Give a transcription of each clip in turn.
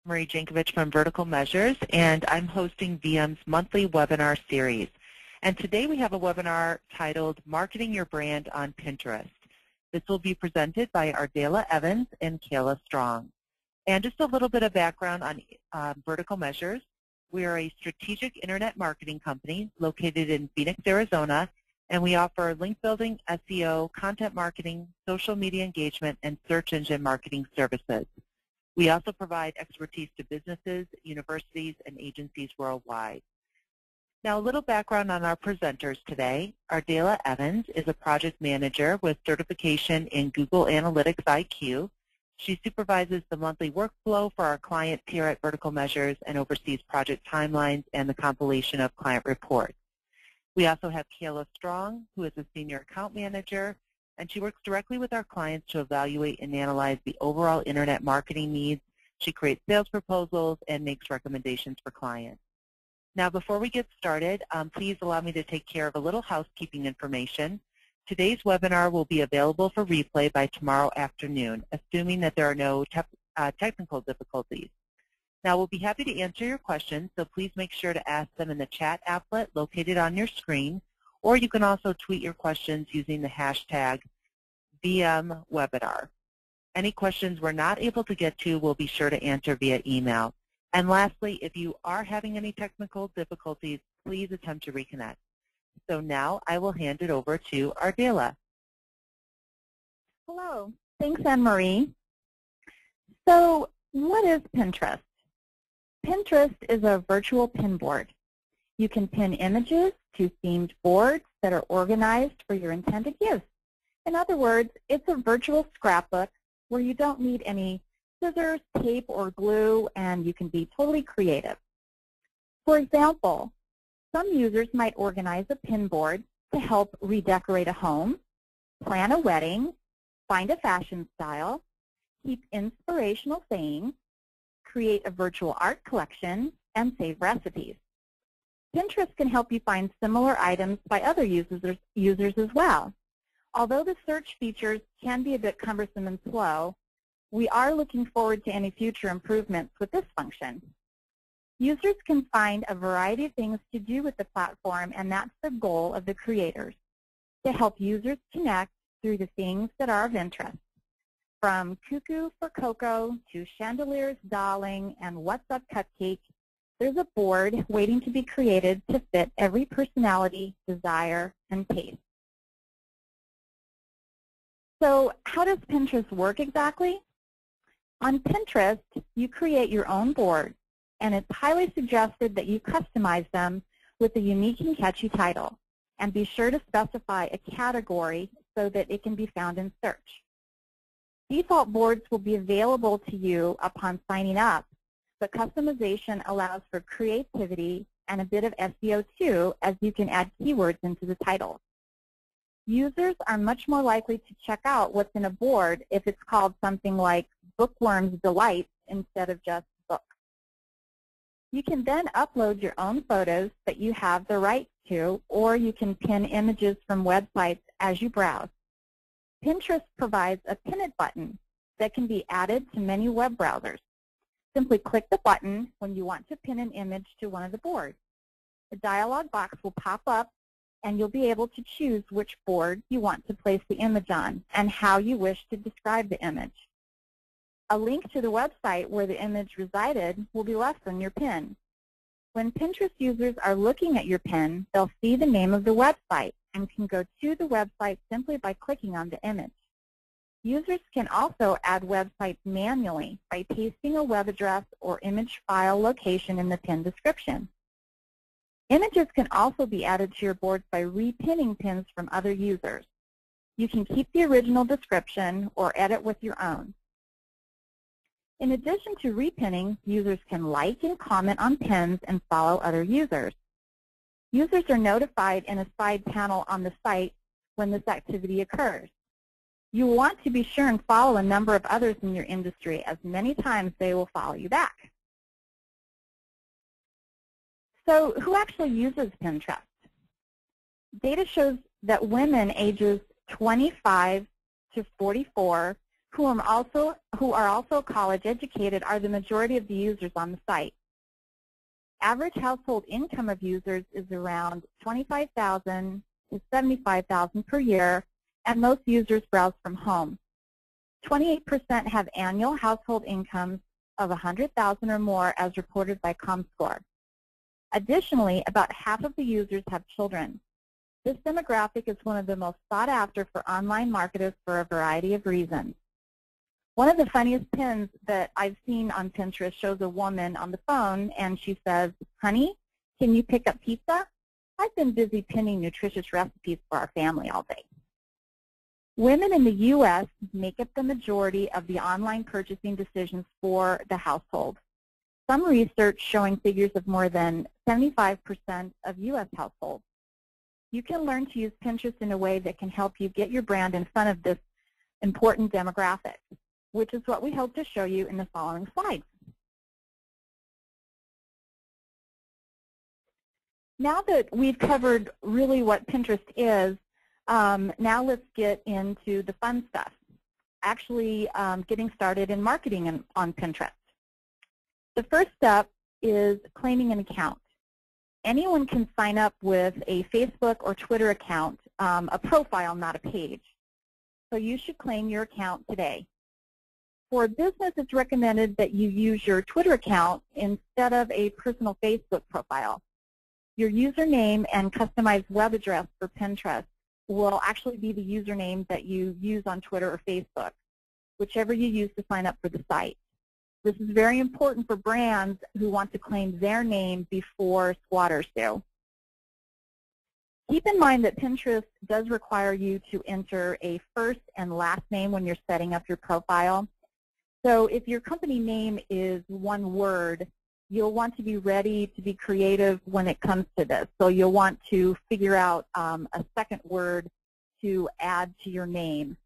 Marie Jankovich from Vertical Measures, and I'm hosting VM's monthly webinar series. And today we have a webinar titled Marketing Your Brand on Pinterest. This will be presented by Ardela Evans and Kayla Strong. And just a little bit of background on Vertical Measures. We are a strategic internet marketing company located in Phoenix, Arizona, and we offer link building, SEO, content marketing, social media engagement, and search engine marketing services. We also provide expertise to businesses, universities, and agencies worldwide. Now, a little background on our presenters today. Ardela Evans is a project manager with certification in Google Analytics IQ. She supervises the monthly workflow for our clients here at Vertical Measures and oversees project timelines and the compilation of client reports. We also have Kayla Strong, who is a senior account manager, and she works directly with our clients to evaluate and analyze the overall internet marketing needs. She creates sales proposals and makes recommendations for clients. Now, before we get started, please allow me to take care of a little housekeeping information. Today's webinar will be available for replay by tomorrow afternoon, assuming that there are no technical difficulties. Now, we'll be happy to answer your questions, so please make sure to ask them in the chat applet located on your screen, or you can also tweet your questions using the hashtag VMWebinar. Any questions we're not able to get to, we'll be sure to answer via email. And lastly, if you are having any technical difficulties, please attempt to reconnect. So now I will hand it over to Ardela. Hello. Thanks, Anne-Marie. So what is Pinterest? Pinterest is a virtual pin board. You can pin images to themed boards that are organized for your intended use. In other words, it's a virtual scrapbook where you don't need any scissors, tape, or glue, and you can be totally creative. For example, some users might organize a pin board to help redecorate a home, plan a wedding, find a fashion style, keep inspirational sayings, create a virtual art collection, and save recipes. Pinterest can help you find similar items by other users as well. Although the search features can be a bit cumbersome and slow, we are looking forward to any future improvements with this function. Users can find a variety of things to do with the platform, and that's the goal of the creators, to help users connect through the things that are of interest. From Cuckoo for Cocoa to Chandeliers Darling and What's Up Cupcake, there's a board waiting to be created to fit every personality, desire, and taste. So how does Pinterest work exactly? On Pinterest, you create your own board, and it's highly suggested that you customize them with a unique and catchy title, and be sure to specify a category so that it can be found in search. Default boards will be available to you upon signing up, but customization allows for creativity and a bit of SEO too, as you can add keywords into the title. Users are much more likely to check out what's in a board if it's called something like Bookworm's Delights instead of just books. You can then upload your own photos that you have the rights to, or you can pin images from websites as you browse. Pinterest provides a Pin It button that can be added to many web browsers. Simply click the button when you want to pin an image to one of the boards. A dialog box will pop up, and you'll be able to choose which board you want to place the image on and how you wish to describe the image. A link to the website where the image resided will be left on your pin. When Pinterest users are looking at your pin, they'll see the name of the website and can go to the website simply by clicking on the image. Users can also add websites manually by pasting a web address or image file location in the pin description. Images can also be added to your boards by repinning pins from other users. You can keep the original description or edit with your own. In addition to repinning, users can like and comment on pins and follow other users. Users are notified in a side panel on the site when this activity occurs. You want to be sure and follow a number of others in your industry, as many times they will follow you back. So who actually uses Pinterest? Data shows that women ages 25 to 44 who are also college educated are the majority of the users on the site. Average household income of users is around $25,000 to $75,000 per year, and most users browse from home. 28% have annual household incomes of $100,000 or more as reported by ComScore. Additionally, about half of the users have children. This demographic is one of the most sought after for online marketers for a variety of reasons. One of the funniest pins that I've seen on Pinterest shows a woman on the phone and she says, "Honey, can you pick up pizza? I've been busy pinning nutritious recipes for our family all day." Women in the U.S. make up the majority of the online purchasing decisions for the household. Some research showing figures of more than 75% of U.S. households. You can learn to use Pinterest in a way that can help you get your brand in front of this important demographic, which is what we hope to show you in the following slides. Now that we've covered really what Pinterest is, now let's get into the fun stuff, actually getting started in marketing on Pinterest. The first step is claiming an account. Anyone can sign up with a Facebook or Twitter account, a profile, not a page. So you should claim your account today. For business, it's recommended that you use your Twitter account instead of a personal Facebook profile. Your username and customized web address for Pinterest will actually be the username that you use on Twitter or Facebook, whichever you use to sign up for the site. This is very important for brands who want to claim their name before squatters do. Keep in mind that Pinterest does require you to enter a first and last name when you're setting up your profile. So if your company name is one word, you'll want to be ready to be creative when it comes to this. So you'll want to figure out a second word to add to your name.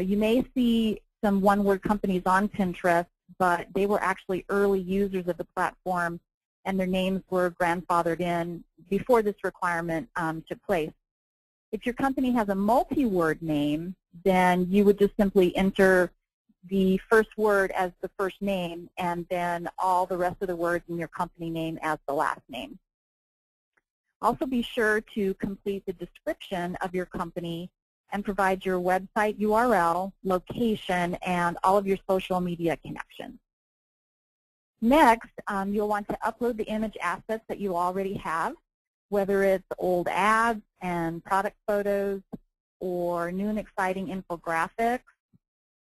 You may see some one-word companies on Pinterest, but they were actually early users of the platform, and their names were grandfathered in before this requirement took place. If your company has a multi-word name, then you would just simply enter the first word as the first name and then all the rest of the words in your company name as the last name. Also be sure to complete the description of your company and provide your website URL, location, and all of your social media connections. Next, you'll want to upload the image assets that you already have, whether it's old ads and product photos or new and exciting infographics.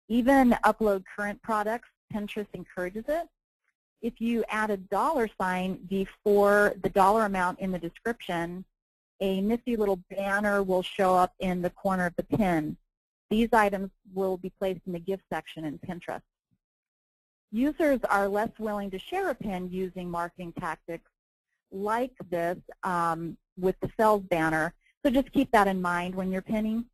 Even upload current products. Pinterest encourages it. If you add a $sign before the dollar amount in the description, a nifty little banner will show up in the corner of the pin. These items will be placed in the gift section in Pinterest. Users are less willing to share a pin using marketing tactics like this with the sales banner, so just keep that in mind when you're pinning.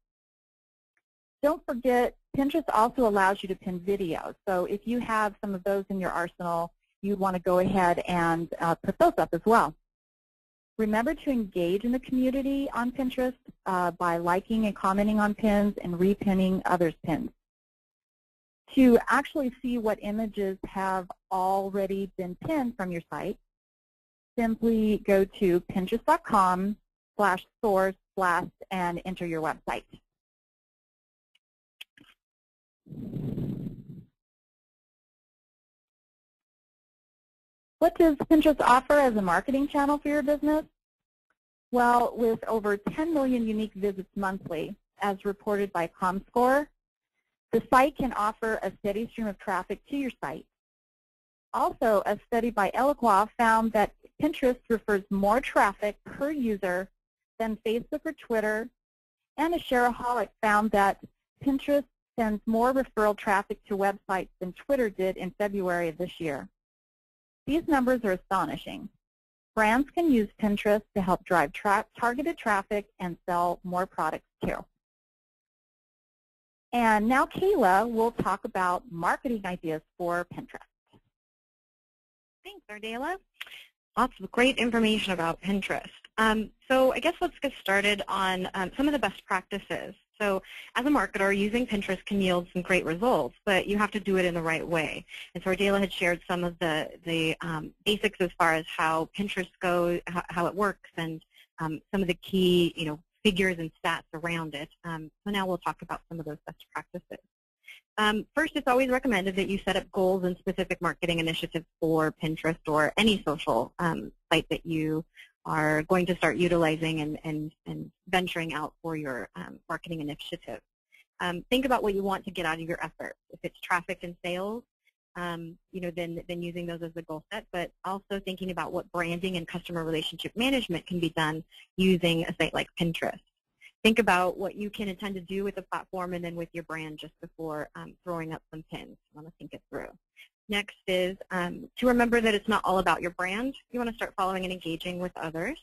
Don't forget, Pinterest also allows you to pin videos. So if you have some of those in your arsenal, you want to go ahead and put those up as well. Remember to engage in the community on Pinterest by liking and commenting on pins and repinning others' pins. To actually see what images have already been pinned from your site, simply go to pinterest.com/source/ and enter your website. What does Pinterest offer as a marketing channel for your business? Well, with over 10 million unique visits monthly, as reported by ComScore, the site can offer a steady stream of traffic to your site. Also, a study by Eloqua found that Pinterest refers more traffic per user than Facebook or Twitter, and a Shareaholic found that Pinterest sends more referral traffic to websites than Twitter did in February of this year. These numbers are astonishing. Brands can use Pinterest to help drive targeted traffic and sell more products too. And now Kayla will talk about marketing ideas for Pinterest. Thanks, Ardela. Lots of great information about Pinterest. So I guess let's get started on some of the best practices So as a marketer, using Pinterest can yield some great results, but you have to do it in the right way. And so Ardela had shared some of the basics as far as how Pinterest goes, how it works, and some of the key figures and stats around it. So now we'll talk about some of those best practices. First, it's always recommended that you set up goals and specific marketing initiatives for Pinterest or any social site that you are going to start utilizing and venturing out for your marketing initiative. Think about what you want to get out of your effort. If it's traffic and sales, then using those as the goal set, but also thinking about what branding and customer relationship management can be done using a site like Pinterest. Think about what you can intend to do with the platform and then with your brand just before throwing up some pins. You want to think it through. Next is to remember that it's not all about your brand. You want to start following and engaging with others.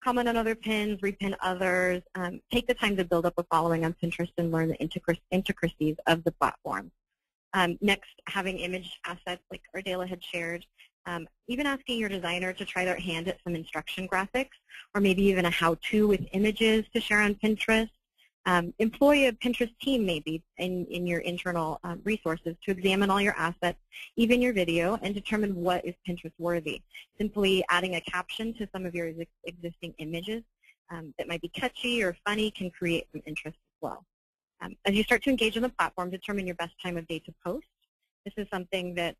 Comment on other pins, repin others. Take the time to build up a following on Pinterest and learn the intricacies of the platform. Next, having image assets like Ardela had shared. Even asking your designer to try their hand at some instruction graphics, or maybe even a how-to with images to share on Pinterest. Employ a Pinterest team maybe in your internal resources to examine all your assets, even your video, and determine what is Pinterest worthy. Simply adding a caption to some of your existing images that might be catchy or funny can create some interest as well. As you start to engage in the platform, determine your best time of day to post. This is something that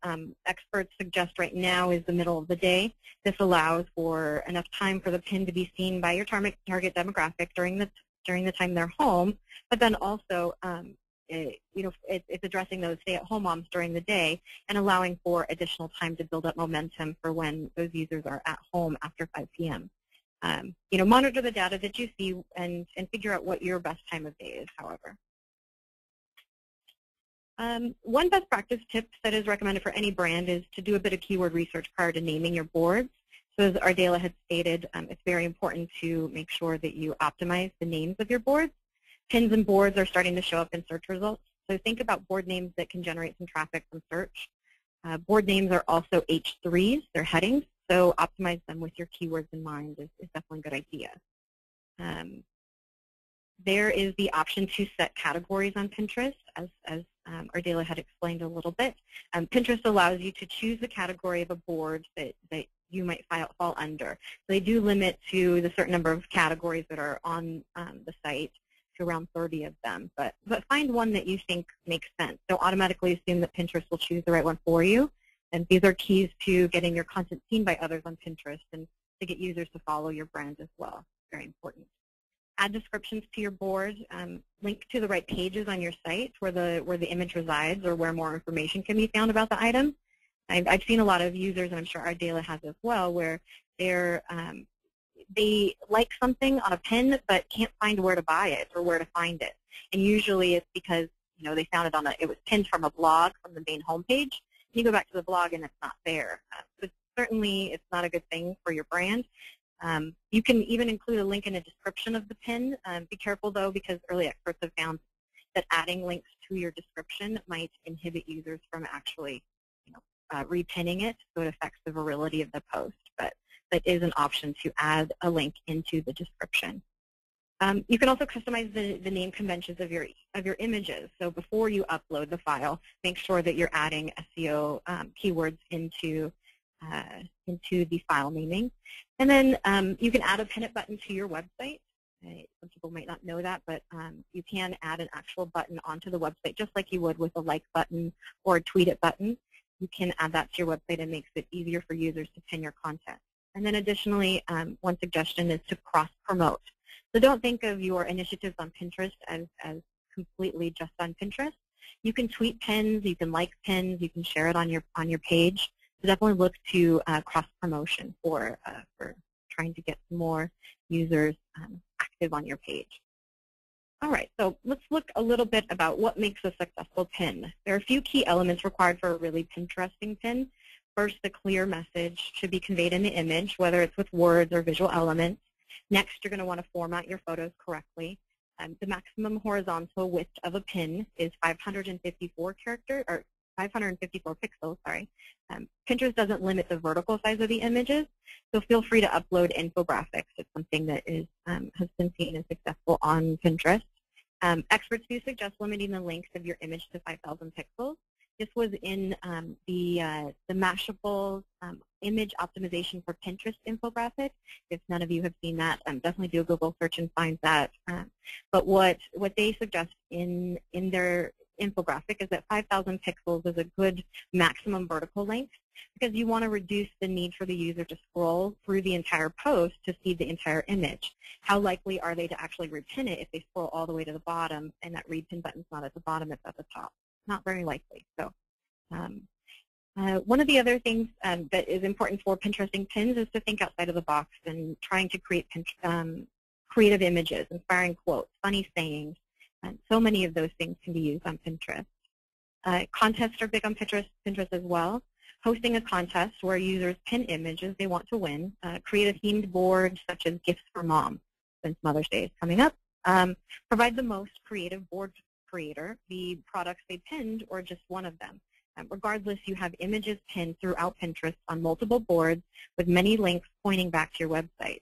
experts suggest right now is the middle of the day. This allows for enough time for the pin to be seen by your target demographic during the time they're home, but then also it's addressing those stay-at-home moms during the day and allowing for additional time to build up momentum for when those users are at home after 5 p.m. Monitor the data that you see and figure out what your best time of day is, however. One best practice tip that is recommended for any brand is to do a bit of keyword research prior to naming your boards. So as Ardela had stated, it's very important to make sure that you optimize the names of your boards. Pins and boards are starting to show up in search results. So think about board names that can generate some traffic from search. Board names are also H3s, they're headings, so optimize them with your keywords in mind is definitely a good idea. There is the option to set categories on Pinterest, as Ardela had explained a little bit. Pinterest allows you to choose the category of a board that you might fall under. So they do limit to the certain number of categories that are on the site, to around 30 of them. But find one that you think makes sense. Don't automatically assume that Pinterest will choose the right one for you. And these are keys to getting your content seen by others on Pinterest and to get users to follow your brand as well. Very important. Add descriptions to your board. Link to the right pages on your site where the image resides or where more information can be found about the item. I've seen a lot of users, and I'm sure Ardela has as well, where they like something on a pin but can't find where to buy it or where to find it. And usually it's because they found it it was pinned from a blog from the main homepage. You go back to the blog and it's not there. So certainly it's not a good thing for your brand. You can even include a link in a description of the pin. Be careful though, because early experts have found that adding links to your description might inhibit users from actually repinning it, so it affects the virility of the post. But that is an option to add a link into the description. You can also customize the name conventions of your images. So before you upload the file, make sure that you're adding SEO keywords into the file naming. And then you can add a pin it button to your website. Some people might not know that, but you can add an actual button onto the website just like you would with a like button or a tweet it button. You can add that to your website and makes it easier for users to pin your content. And then additionally, one suggestion is to cross-promote. So don't think of your initiatives on Pinterest as completely just on Pinterest. You can tweet pins, you can like pins, you can share it on your page. So definitely look to cross-promotion for trying to get more users active on your page. All right, so let's look a little bit about what makes a successful pin. There are a few key elements required for a really Pinteresting pin. First, the clear message should be conveyed in the image, whether it's with words or visual elements. Next, you're going to want to format your photos correctly. The maximum horizontal width of a pin is 554 pixels. Sorry. Pinterest doesn't limit the vertical size of the images, so feel free to upload infographics. It's something that has been seen as successful on Pinterest. Experts do suggest limiting the length of your image to 5,000 pixels. This was in the Mashable image optimization for Pinterest infographic. If none of you have seen that, definitely do a Google search and find that. But what they suggest in their infographic is that 5,000 pixels is a good maximum vertical length, because you want to reduce the need for the user to scroll through the entire post to see the entire image. How likely are they to actually repin it if they scroll all the way to the bottom and that repin button's not at the bottom, it's at the top? Not very likely. So one of the other things that is important for Pinteresting pins is to think outside of the box and trying to create creative images, inspiring quotes, funny sayings. And so many of those things can be used on Pinterest. Contests are big on Pinterest as well. Hosting a contest where users pin images they want to win. Create a themed board such as Gifts for Mom, since Mother's Day is coming up. Provide the most creative board creator the products they pinned or just one of them. Regardless, you have images pinned throughout Pinterest on multiple boards with many links pointing back to your website.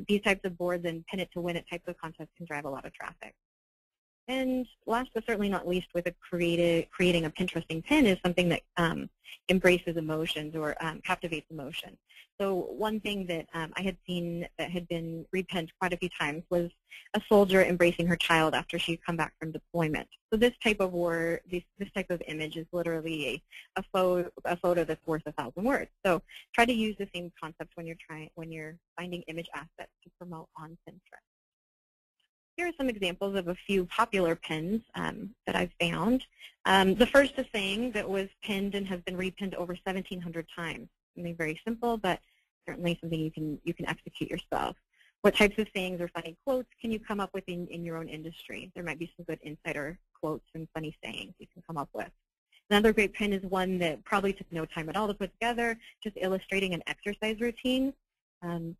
These types of boards and pin it to win it types of contests can drive a lot of traffic. And last but certainly not least, with creating a Pinteresting pin is something that embraces emotions or captivates emotion. So one thing that I had seen that had been repinned quite a few times was a soldier embracing her child after she'd come back from deployment. So this type of this type of image is literally a photo that's worth 1,000 words. So try to use the same concept when you're finding image assets to promote on Pinterest. Here are some examples of a few popular pins that I've found. The first is saying that was pinned and has been repinned over 1,700 times. Something very simple, but certainly something you can execute yourself. What types of sayings or funny quotes can you come up with in your own industry? There might be some good insider quotes and funny sayings you can come up with. Another great pin is one that probably took no time at all to put together, just illustrating an exercise routine,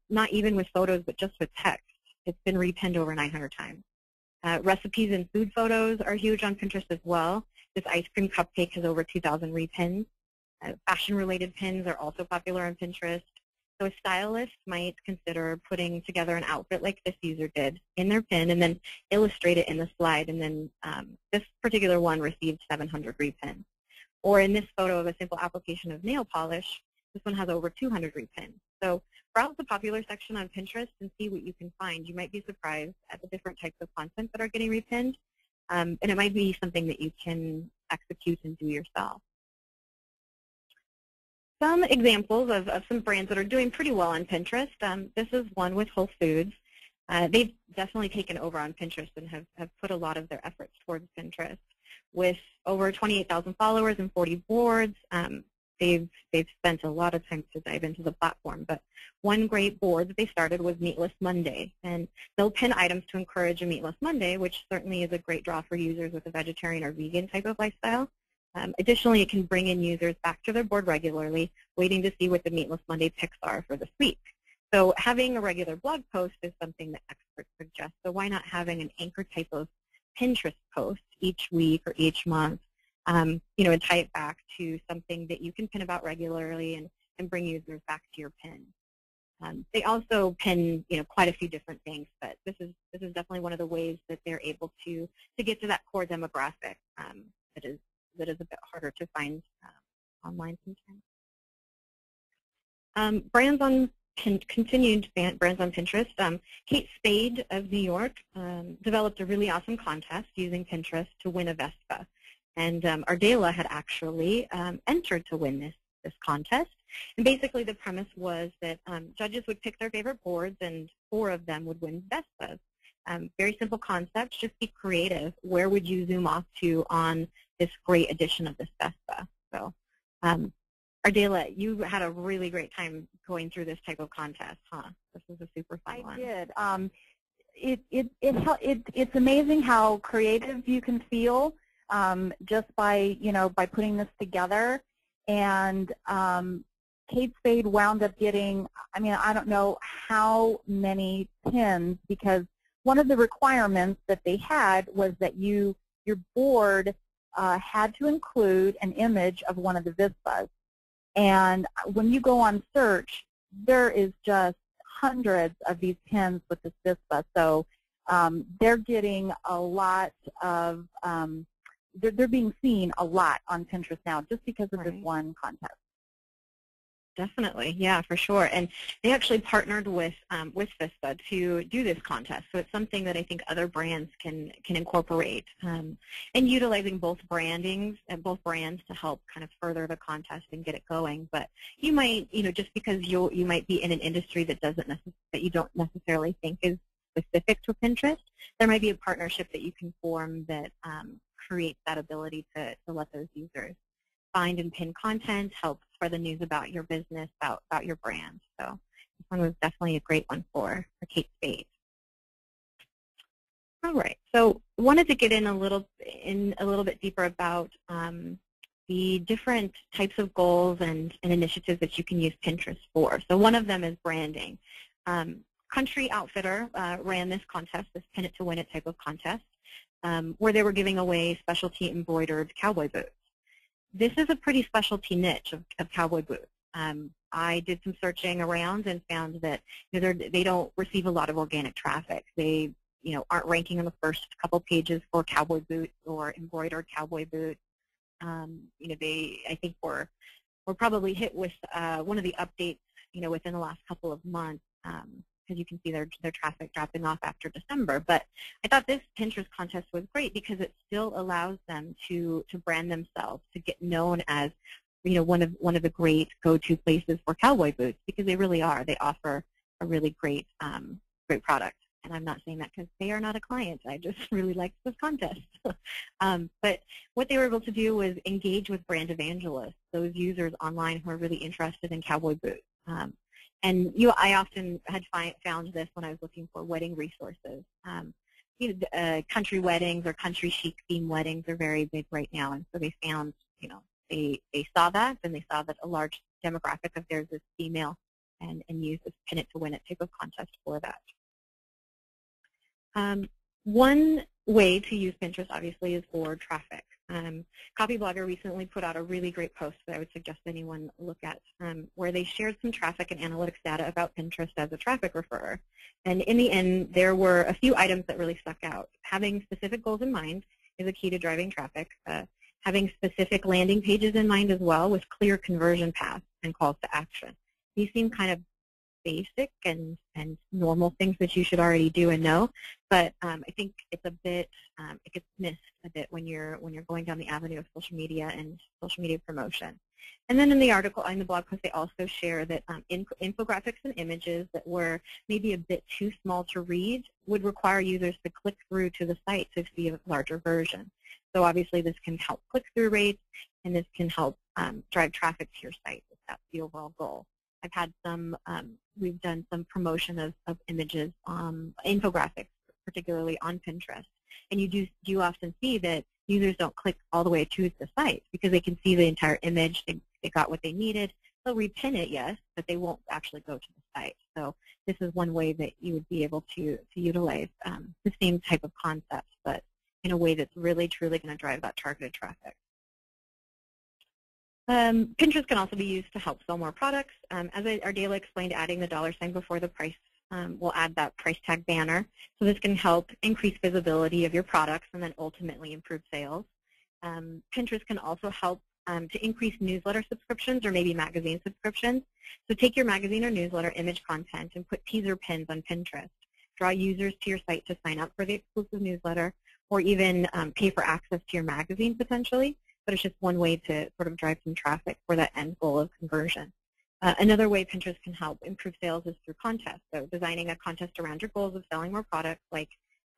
not even with photos, but just with text. It's been repinned over 900 times. Recipes and food photos are huge on Pinterest as well. This ice cream cupcake has over 2,000 repins. Fashion-related pins are also popular on Pinterest. So a stylist might consider putting together an outfit like this user did in their pin and then illustrate it in the slide. And then this particular one received 700 repins. Or in this photo of a simple application of nail polish, this one has over 200 repins. So browse the popular section on Pinterest and see what you can find. You might be surprised at the different types of content that are getting repinned, and it might be something that you can execute and do yourself. Some examples of some brands that are doing pretty well on Pinterest. This is one with Whole Foods. They've definitely taken over on Pinterest and have put a lot of their efforts towards Pinterest. With over 28,000 followers and 40 boards, they've spent a lot of time to dive into the platform. But one great board that they started was Meatless Monday. And they'll pin items to encourage a Meatless Monday, which certainly is a great draw for users with a vegetarian or vegan type of lifestyle. Additionally, it can bring in users back to their board regularly, waiting to see what the Meatless Monday picks are for this week. So having a regular blog post is something that experts suggest. So why not having an anchor type of Pinterest post each week or each month, and tie it back to something that you can pin about regularly and bring users back to your pin. They also pin, quite a few different things, but this is definitely one of the ways that they're able to get to that core demographic that is a bit harder to find online sometimes. Brands on Pinterest. Kate Spade of New York developed a really awesome contest using Pinterest to win a Vespa. And Ardela had actually entered to win this contest. And basically the premise was that judges would pick their favorite boards and 4 of them would win Vespas. Very simple concept, just be creative. Where would you zoom off to on this great edition of this Vespa? So Ardela, you had a really great time going through this type of contest, huh? This was a super fun one. I did. It's amazing how creative you can feel just by putting this together. And Kate Spade wound up getting, I don't know how many pins, because one of the requirements that they had was that your board had to include an image of one of the Vespas. And when you go on search, there is just hundreds of these pins with this Vespa. So they're getting a lot of, they're being seen a lot on Pinterest now just because of this one contest. Definitely, yeah, for sure. And they actually partnered with FISPA to do this contest. So it's something that I think other brands can incorporate, and utilizing both brandings and both brands to help kind of further the contest and get it going. But you might, just because you might be in an industry that that you don't necessarily think is specific to Pinterest, there might be a partnership that you can form that creates that ability to let those users find and pin content, help spread the news about your business, about your brand. So this one was definitely a great one for Kate Spade. All right, so wanted to get in a little bit deeper about the different types of goals and initiatives that you can use Pinterest for. So one of them is branding. Country Outfitter ran this contest, this Pin It to Win It type of contest, where they were giving away specialty embroidered cowboy boots. This is a pretty specialty niche of cowboy boots. I did some searching around and found that they don't receive a lot of organic traffic. They aren't ranking on the first couple pages for cowboy boots or embroidered cowboy boots. I think we're probably hit with one of the updates within the last couple of months. As you can see, their traffic dropping off after December. But I thought this Pinterest contest was great because it still allows them to brand themselves, to get known as one of the great go-to places for cowboy boots, because they really are. They offer a really great product. And I'm not saying that because they are not a client. I just really liked this contest. But what they were able to do was engage with brand evangelists, those users online who are really interested in cowboy boots. And I often had found this when I was looking for wedding resources. Country weddings or country chic theme weddings are very big right now, and so they found, they saw that, and they saw that a large demographic of theirs is female, and used this Pin It to Win It type of contest for that. One way to use Pinterest, obviously, is for traffic. Copyblogger recently put out a really great post that I would suggest anyone look at, where they shared some traffic and analytics data about Pinterest as a traffic referrer. And in the end, there were a few items that really stuck out. Having specific goals in mind is a key to driving traffic. Having specific landing pages in mind as well, with clear conversion paths and calls to action. These seem kind of basic and normal things that you should already do and know, but I think it's a bit, it gets missed a bit when you're going down the avenue of social media and social media promotion. And then in the article, in the blog post, they also share that infographics and images that were maybe a bit too small to read would require users to click through to the site to see a larger version. So obviously this can help click-through rates, and this can help drive traffic to your site if that's the overall goal. I've had some, we've done some promotion of images, infographics, particularly on Pinterest. And you do often see that users don't click all the way to the site because they can see the entire image, they got what they needed. They'll repin it, yes, but they won't actually go to the site. So this is one way that you would be able to utilize the same type of concept, but in a way that's really, truly going to drive that targeted traffic. Pinterest can also be used to help sell more products. As Ardela explained, adding the $ before the price will add that price tag banner. So this can help increase visibility of your products and then ultimately improve sales. Pinterest can also help to increase newsletter subscriptions or maybe magazine subscriptions. So take your magazine or newsletter image content and put teaser pins on Pinterest. Draw users to your site to sign up for the exclusive newsletter, or even pay for access to your magazine potentially. But it's just one way to sort of drive some traffic for that end goal of conversion. Another way Pinterest can help improve sales is through contests. So designing a contest around your goals of selling more products, like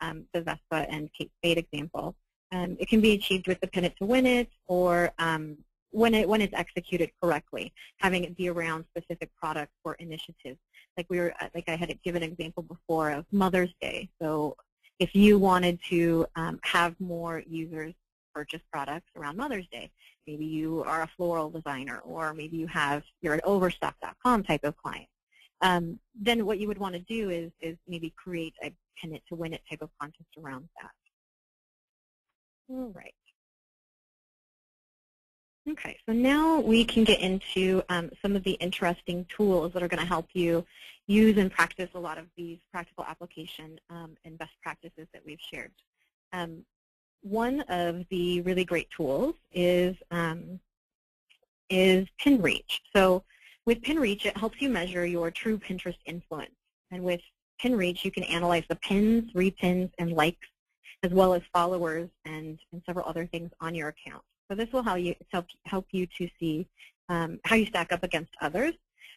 the Vespa and Kate Spade example. It can be achieved with the Pin It to Win It, or when it's executed correctly, having it be around specific products or initiatives. Like I had given an example before of Mother's Day. So if you wanted to have more users purchase products around Mother's Day. Maybe you are a floral designer, or maybe you're an Overstock.com type of client. Then what you would want to do is maybe create a Pin It to Win It type of contest around that. All right. Okay, so now we can get into some of the interesting tools that are going to help you use and practice a lot of these practical application and best practices that we've shared. One of the really great tools is PinReach. So with PinReach, it helps you measure your true Pinterest influence. And with PinReach, you can analyze the pins, repins, and likes, as well as followers and several other things on your account. So this will help you to see how you stack up against others.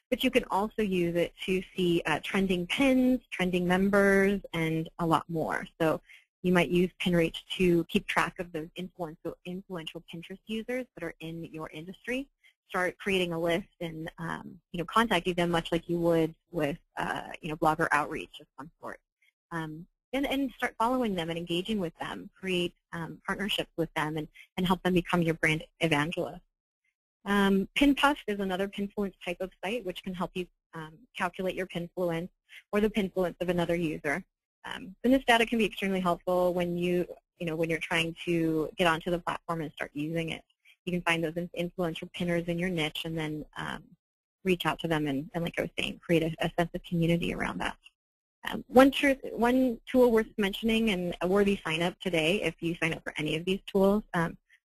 But you can also use it to see trending pins, trending members, and a lot more. So you might use PinReach to keep track of those influential Pinterest users that are in your industry. Start creating a list and contacting them much like you would with blogger outreach of some sort. And start following them and engaging with them. Create partnerships with them and help them become your brand evangelist. PinPuff is another Pinfluence type of site which can help you calculate your Pinfluence or the Pinfluence of another user. And this data can be extremely helpful when you're trying to get onto the platform and start using it. You can find those influential pinners in your niche and then reach out to them and like I was saying, create a sense of community around that. One tool worth mentioning and a worthy sign up today, if you sign up for any of these tools,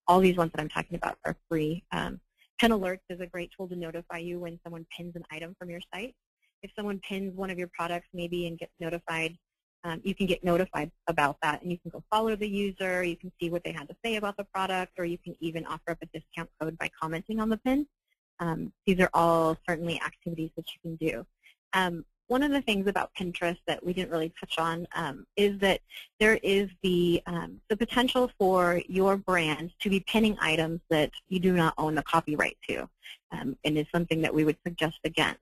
all these ones that I'm talking about are free. Pin Alerts is a great tool to notify you when someone pins an item from your site. If someone pins one of your products maybe and gets notified, you can get notified about that, and you can go follow the user, you can see what they had to say about the product, or you can even offer up a discount code by commenting on the pin. These are all certainly activities that you can do. One of the things about Pinterest that we didn't really touch on is that there is the potential for your brand to be pinning items that you do not own the copyright to, and is something that we would suggest against.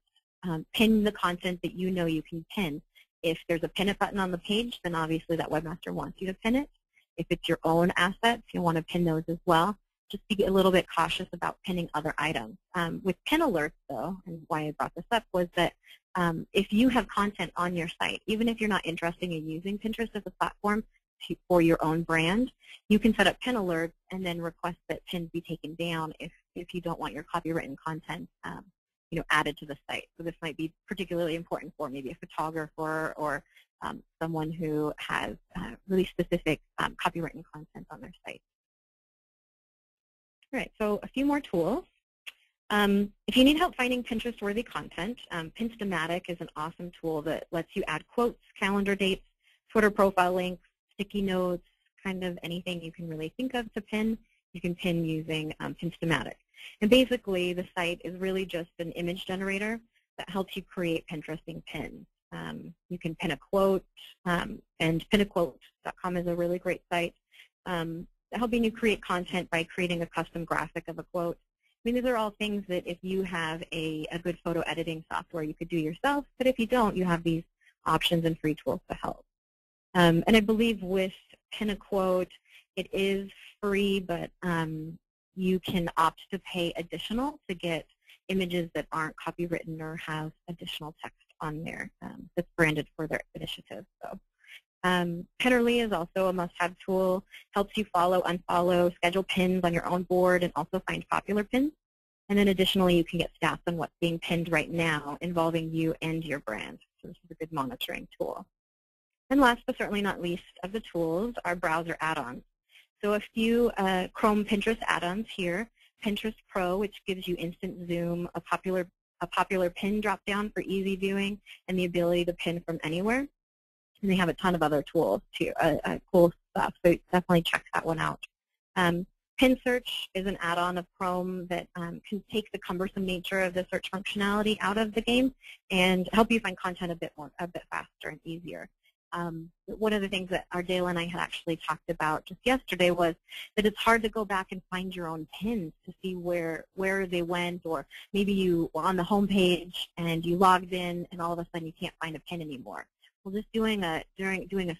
Pin the content that you know you can pin. If there's a pin it button on the page, then obviously that webmaster wants you to pin it. If it's your own assets, you'll want to pin those as well. Just be a little bit cautious about pinning other items. With Pin Alerts, though, and why I brought this up, was that if you have content on your site, even if you're not interested in using Pinterest as a platform for your own brand, you can set up Pin Alerts and then request that pins be taken down if you don't want your copywritten content added to the site. So this might be particularly important for maybe a photographer or someone who has really specific copywritten content on their site. All right, so a few more tools. If you need help finding Pinterest-worthy content, Pinstamatic is an awesome tool that lets you add quotes, calendar dates, Twitter profile links, sticky notes, kind of anything you can really think of to pin. You can pin using Pinstamatic. And basically, the site is really just an image generator that helps you create Pinteresting pins. You can pin a quote, and pinaquote.com is a really great site, helping you create content by creating a custom graphic of a quote. I mean, these are all things that if you have a good photo editing software, you could do yourself. But if you don't, you have these options and free tools to help. And I believe with Pin a Quote, it is free, but you can opt to pay additional to get images that aren't copywritten or have additional text on there that's branded for their initiative. So Pinterly is also a must-have tool, helps you follow, unfollow, schedule pins on your own board, and also find popular pins. And then additionally, you can get stats on what's being pinned right now involving you and your brand. So this is a good monitoring tool. And last but certainly not least of the tools are browser add-ons. So a few Chrome Pinterest add-ons here. Pinterest Pro, which gives you instant zoom, a popular pin drop-down for easy viewing, and the ability to pin from anywhere. And they have a ton of other tools too, cool stuff. So definitely check that one out. Pin Search is an add-on of Chrome that can take the cumbersome nature of the search functionality out of the game and help you find content a bit faster and easier. One of the things that Ardela and I had actually talked about just yesterday was that it's hard to go back and find your own pins to see where they went, or maybe you were on the home page and you logged in and all of a sudden you can't find a pin anymore. Well, just doing a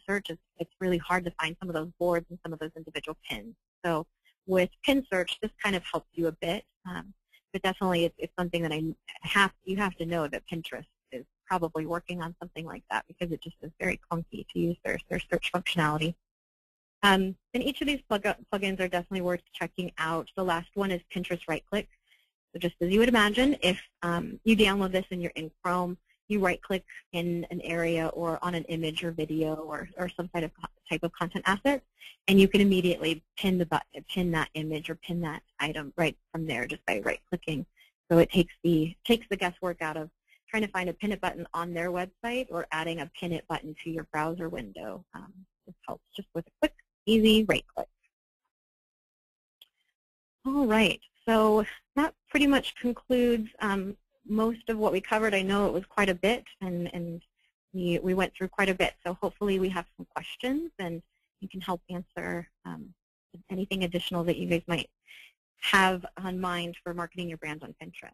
search, it's really hard to find some of those boards and some of those individual pins. So with Pin Search, this kind of helps you a bit, but definitely it's something that you have to know that Pinterest is probably working on something like that, because it just is very clunky to use their search functionality. And each of these plugins are definitely worth checking out. The last one is Pinterest Right-Click. So just as you would imagine, if you download this and you're in Chrome, you right-click in an area or on an image or video or some type of content asset, and you can immediately pin that image or pin that item right from there just by right-clicking. So it takes the guesswork out of trying to find a pin it button on their website or adding a pin it button to your browser window. This helps just with a quick, easy right-click. All right, so that pretty much concludes most of what we covered. I know it was quite a bit, and we went through quite a bit, so hopefully we have some questions and you can help answer anything additional that you guys might have on mind for marketing your brand on Pinterest.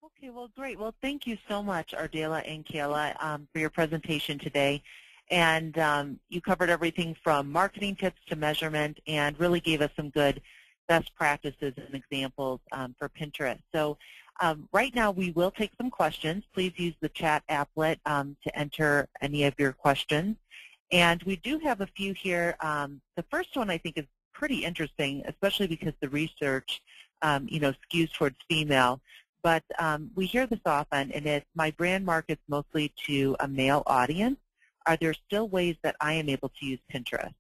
Okay, well, great. Well, thank you so much, Ardela and Kayla, for your presentation today. And you covered everything from marketing tips to measurement and really gave us some good best practices and examples for Pinterest. So right now we will take some questions. Please use the chat applet to enter any of your questions. And we do have a few here. The first one I think is pretty interesting, especially because the research skews towards female. But we hear this often, and it's my brand markets mostly to a male audience. Are there still ways that I am able to use Pinterest?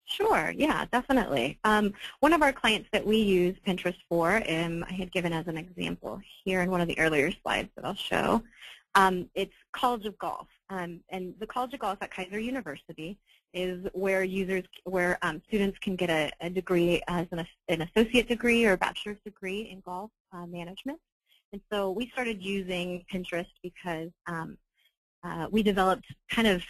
Sure, yeah, definitely. One of our clients that we use Pinterest for, I had given as an example here in one of the earlier slides that I'll show, it's College of Golf. And the College of Golf at Kaiser University is where students can get a degree as an associate degree or a bachelor's degree in golf management. And so we started using Pinterest because we developed kind of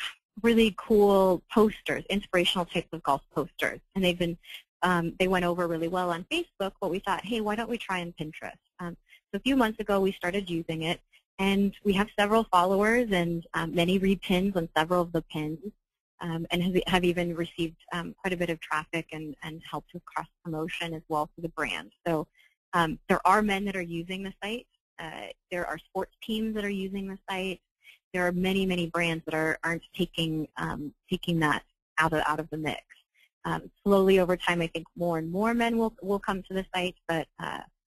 really cool posters, inspirational types of golf posters, and they went over really well on Facebook. But we thought, hey, why don't we try on Pinterest? So a few months ago, we started using it, and we have several followers and many repins on several of the pins, and have even received quite a bit of traffic and helped with cross promotion as well for the brand. So there are men that are using the site. There are sports teams that are using the site. There are many, many brands that aren't taking that out of the mix. Slowly over time, I think more and more men will come to the site, but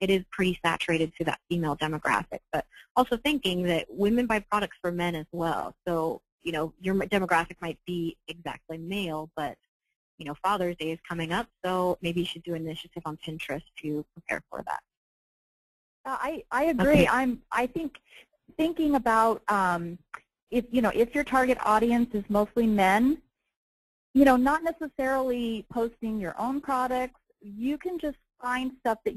it is pretty saturated to that female demographic. But also thinking that women buy products for men as well. So your demographic might be exactly male, but Father's Day is coming up, so maybe you should do an initiative on Pinterest to prepare for that. I agree. Okay. I think thinking about if your target audience is mostly men, not necessarily posting your own products, you can just find stuff that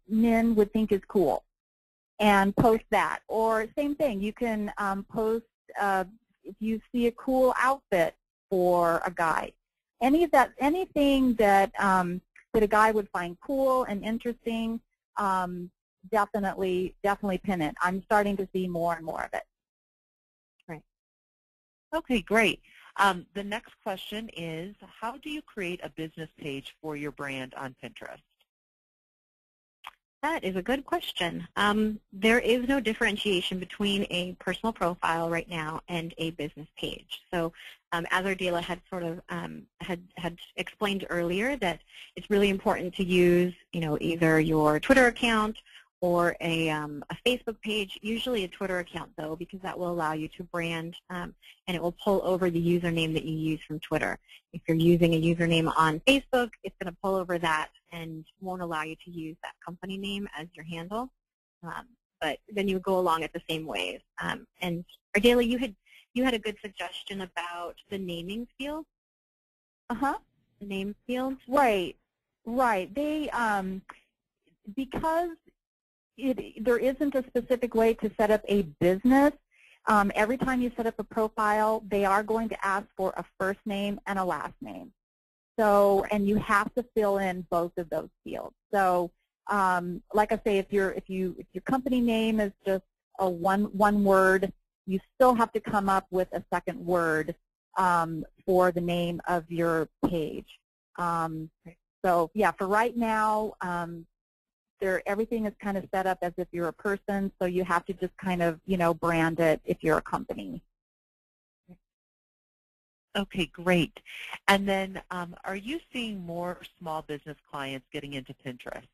men would think is cool and post that. Or same thing, you can post if you see a cool outfit for a guy. Anything that a guy would find cool and interesting, definitely pin it. I'm starting to see more and more of it. Right. Okay, great. The next question is, how do you create a business page for your brand on Pinterest? That is a good question. There is no differentiation between a personal profile right now and a business page. So as Ardela had sort of had explained earlier, that it's really important to use either your Twitter account or a Facebook page, usually a Twitter account though, because that will allow you to brand and it will pull over the username that you use from Twitter. If you're using a username on Facebook, it's going to pull over that and won't allow you to use that company name as your handle. But then you go along it the same ways. And Ardela, you had a good suggestion about the naming field. The name field. Right. They because there isn't a specific way to set up a business. Every time you set up a profile, they are going to ask for a first name and a last name. So, and you have to fill in both of those fields. So, like I say, if your company name is just a one word, you still have to come up with a second word for the name of your page. So, yeah, for right now, everything is kind of set up as if you're a person, so you have to just kind of, brand it if you're a company. Okay, great. And then are you seeing more small business clients getting into Pinterest?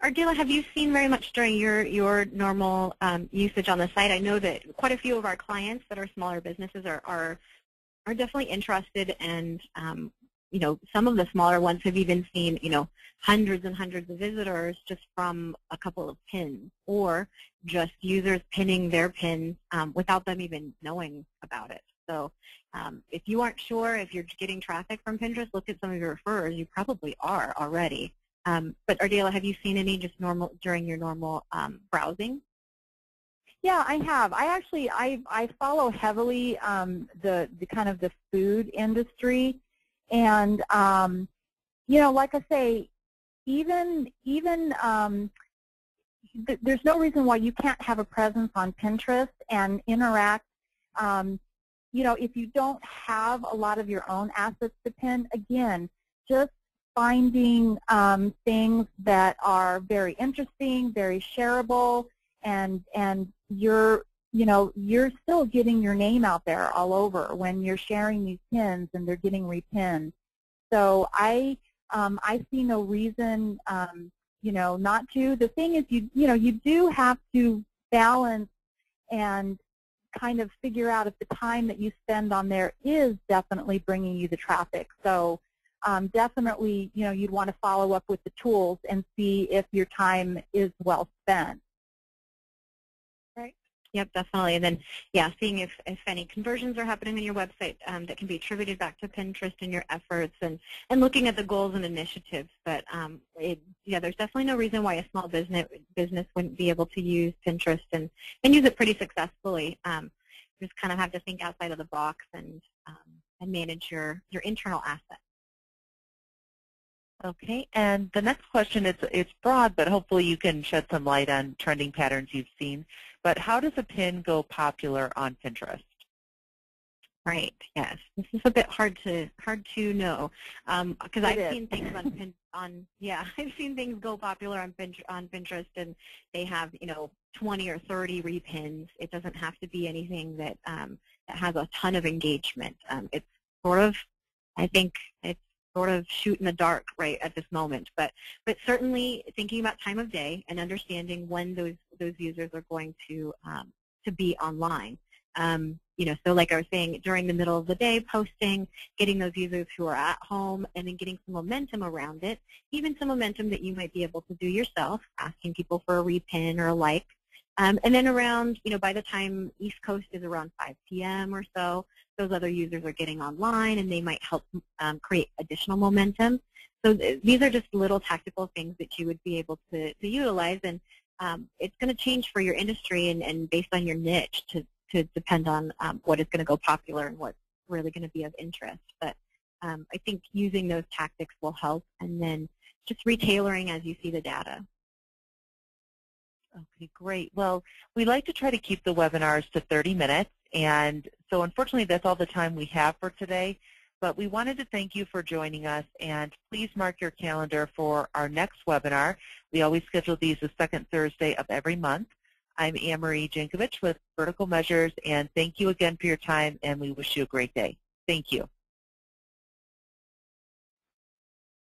Ardila, have you seen very much during your normal usage on the site? I know that quite a few of our clients that are smaller businesses are definitely interested, and you know, some of the smaller ones have even seen, you know, hundreds and hundreds of visitors just from a couple of pins, or just users pinning their pins without them even knowing about it. So if you aren't sure if you're getting traffic from Pinterest, look at some of your referrers. You probably are already. But Ardila, have you seen any just normal during your normal browsing? Yeah, I have. I follow heavily the kind of the food industry, and you know, like I say, even there's no reason why you can't have a presence on Pinterest and interact. You know, if you don't have a lot of your own assets to pin, again, just finding things that are very interesting, very shareable, and you're still getting your name out there all over when you're sharing these pins and they're getting repinned. So I see no reason you know, not to. The thing is, you do have to balance and kind of figure out if the time that you spend on there is definitely bringing you the traffic. So definitely, you know, you'd want to follow up with the tools and see if your time is well spent. Right. Yep, definitely. And then, yeah, seeing if any conversions are happening on your website that can be attributed back to Pinterest and your efforts, and looking at the goals and initiatives. But yeah, there's definitely no reason why a small business wouldn't be able to use Pinterest and use it pretty successfully. Just kind of have to think outside of the box and manage your internal assets. Okay, and the next question, it's broad, but hopefully you can shed some light on trending patterns you've seen. But how does a pin go popular on Pinterest? Right. Yes. This is a bit hard to know because I've seen things I've seen things go popular on Pinterest, and they have, you know, 20 or 30 repins. It doesn't have to be anything that that has a ton of engagement. It's sort of, I think it's sort of shoot in the dark right at this moment, but certainly thinking about time of day and understanding when those users are going to be online. You know, so like I was saying, during the middle of the day, posting, getting those users who are at home, and then getting some momentum around it, even some momentum that you might be able to do yourself, asking people for a repin or a like. And then around, you know, by the time East Coast is around 5 p.m. or so, those other users are getting online, and they might help create additional momentum. So these are just little tactical things that you would be able to utilize, and it's going to change for your industry and based on your niche to depend on what is going to go popular and what's really going to be of interest. But I think using those tactics will help, and then just retailoring as you see the data. Okay, great. Well, we like to try to keep the webinars to 30 minutes, and so unfortunately that's all the time we have for today. But we wanted to thank you for joining us, and please mark your calendar for our next webinar. We always schedule these the second Thursday of every month. I'm Anne-Marie Jankovich with Vertical Measures, and thank you again for your time, and we wish you a great day. Thank you.